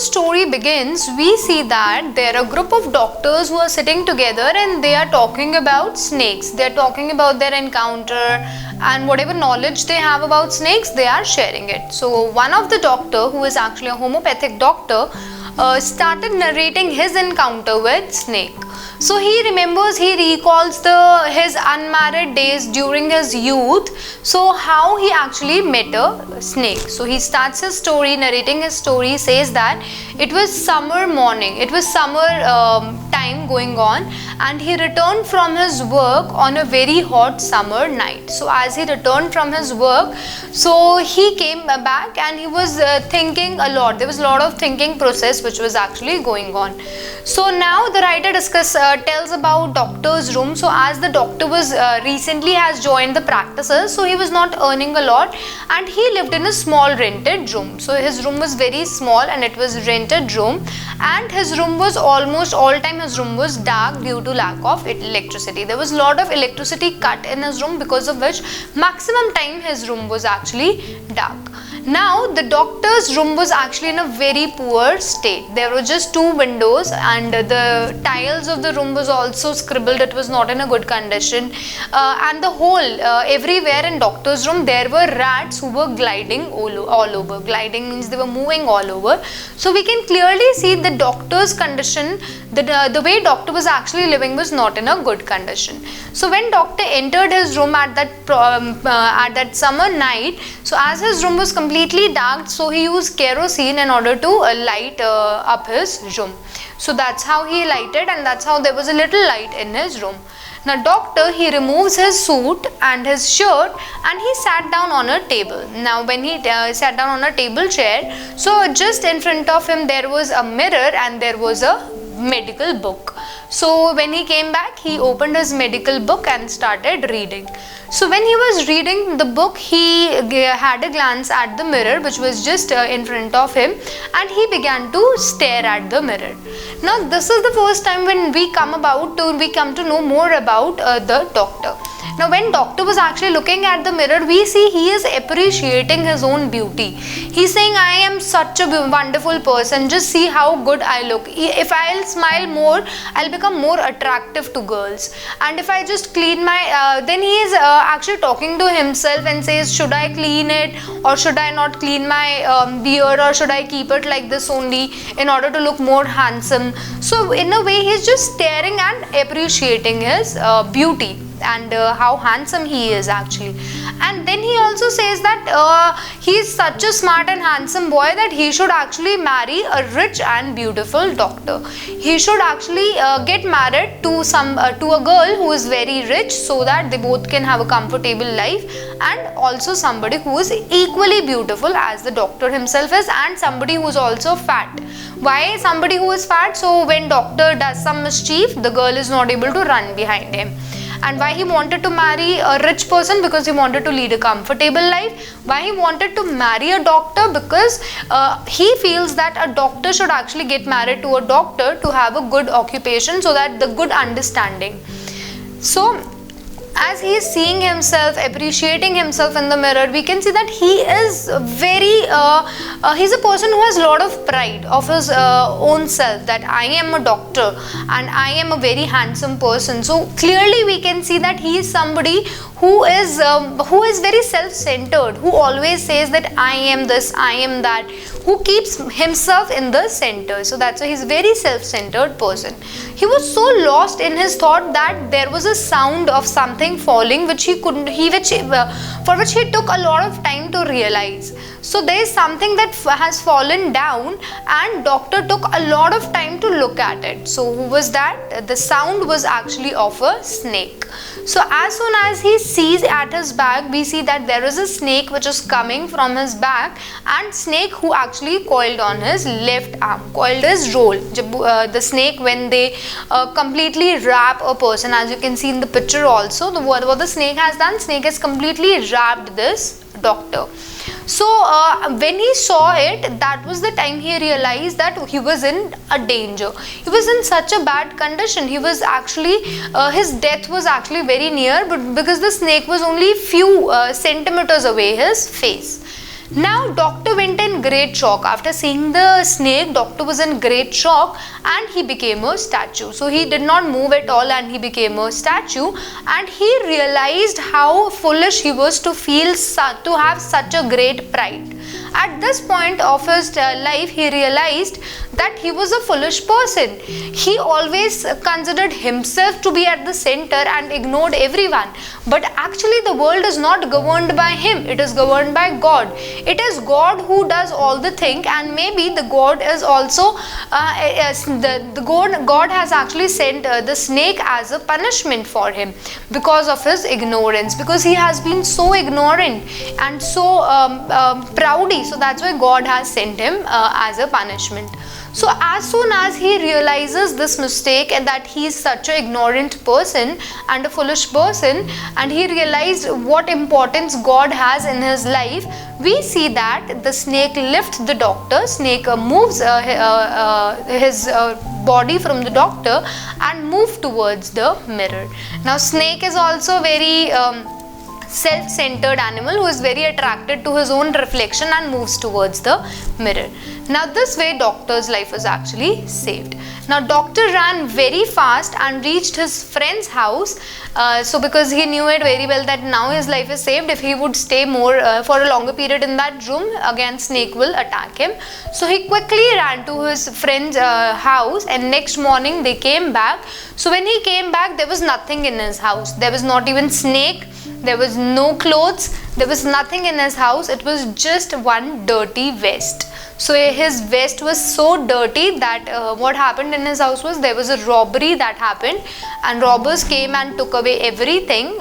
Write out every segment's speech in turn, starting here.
story begins, we see that there are a group of doctors who are sitting together and they are talking about snakes. They are talking about their encounter and whatever knowledge they have about snakes, they are sharing it. So one of the doctor, who is actually a homeopathic doctor, started narrating his encounter with snake. So he remembers, he recalls his unmarried days during his youth. So how he actually met a snake. So he starts his story, narrating his story, says that it was summer morning, it was summer time going on, and he returned from his work on a very hot summer night. So as he returned from his work, so he came back and he was thinking a lot. There was a lot of thinking process which was actually going on. So now the writer tells about doctor's room. So as the doctor was recently has joined the practices, so he was not earning a lot and he lived in a small rented room. So his room was very small and it was rented room, and his room was almost all time his room was dark due to lack of electricity. There was a lot of electricity cut in his room, because of which maximum time his room was actually dark. Now the doctor's room was actually in a very poor state. There were just 2 windows and the tiles of the room was also scribbled. It was not in a good condition, and the whole everywhere in doctor's room there were rats who were gliding all over. Gliding means they were moving all over. So we can clearly see the doctor's condition, the way doctor was actually living was not in a good condition. So when doctor entered his room at that summer night, so as his room was completely dark, so he used kerosene in order to light up his room. So that's how he lighted, and that's how there was a little light in his room. Now doctor, he removes his suit and his shirt and he sat down on a table. Now when he sat down on a table chair, so just in front of him there was a mirror and there was a medical book. So when he came back, he opened his medical book and started reading. So when he was reading the book, he had a glance at the mirror which was just in front of him, and he began to stare at the mirror. Now this is the first time when we come to know more about the doctor. Now when doctor was actually looking at the mirror, we see he is appreciating his own beauty. He's saying, I am such a wonderful person, just see how good I look. If I'll smile more, I'll become more attractive to girls. And if I just clean my, then he is actually talking to himself and says, should I clean it or should I not clean my beard, or should I keep it like this only in order to look more handsome. So in a way he's just staring and appreciating his beauty and how handsome he is actually. And then he also says that he is such a smart and handsome boy that he should actually marry a rich and beautiful doctor. He should actually get married to a girl who is very rich, so that they both can have a comfortable life, and also somebody who is equally beautiful as the doctor himself is, and somebody who is also fat. Why somebody who is fat? So when doctor does some mischief, the girl is not able to run behind him. And why he wanted to marry a rich person? Because he wanted to lead a comfortable life. Why he wanted to marry a doctor? Because he feels that a doctor should actually get married to a doctor to have a good occupation, so that the good understanding. So as he is seeing himself, appreciating himself in the mirror, we can see that he is he's a person who has a lot of pride of his own self, that I am a doctor and I am a very handsome person. So clearly we can see that he is somebody who is very self-centered, who always says that I am this, I am that, who keeps himself in the center. So that's why he's a very self-centered person. He was so lost in his thought that there was a sound of something falling for which he took a lot of time to realize. So there is something that has fallen down, and doctor took a lot of time to look at it. So who was that? The sound was actually of a snake. So as soon as he sees at his back, we see that there is a snake which is coming from his back, and snake who actually coiled on his left arm, coiled his roll. The snake, when they completely wrap a person, as you can see in the picture also, what the snake has done, snake has completely wrapped this doctor. So when he saw it, that was the time he realized that he was in a danger. He was in such a bad condition. He was actually, his death was actually very near, but because the snake was only few centimeters away his face. Now doctor went in great shock. After seeing the snake, doctor was in great shock and he became a statue. So he did not move at all and he became a statue, and he realized how foolish he was to have such a great pride. At this point of his life, he realized that he was a foolish person. He always considered himself to be at the center and ignored everyone. But actually the world is not governed by him, it is governed by God. It is God who does all the thing, and maybe the God is also God has actually sent the snake as a punishment for him because of his ignorance, because he has been so ignorant and so proudy. So that's why God has sent him as a punishment. So as soon as he realizes this mistake and that he is such an ignorant person and a foolish person, and he realized what importance God has in his life, we see that the snake lifts the doctor. Snake moves his body from the doctor and move towards the mirror. Now snake is also very self-centered animal who is very attracted to his own reflection and moves towards the mirror. Now this way doctor's life is actually saved. Now doctor ran very fast and reached his friend's house. So because he knew it very well that now his life is saved, if he would stay more for a longer period in that room, again snake will attack him. So he quickly ran to his friend's house, and next morning they came back. So when he came back, there was nothing in his house. There was not even snake. There was no clothes, there was nothing in his house. It was just one dirty vest. So his vest was so dirty that what happened in his house was there was a robbery that happened, and robbers came and took away everything,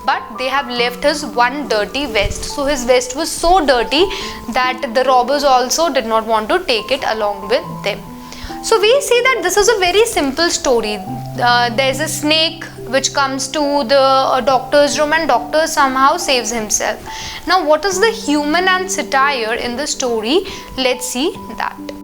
but they have left his one dirty vest. So his vest was so dirty that the robbers also did not want to take it along with them. So we see that this is a very simple story. There is a snake which comes to the doctor's room, and doctor somehow saves himself. Now what is the human and satire in the story? Let's see that.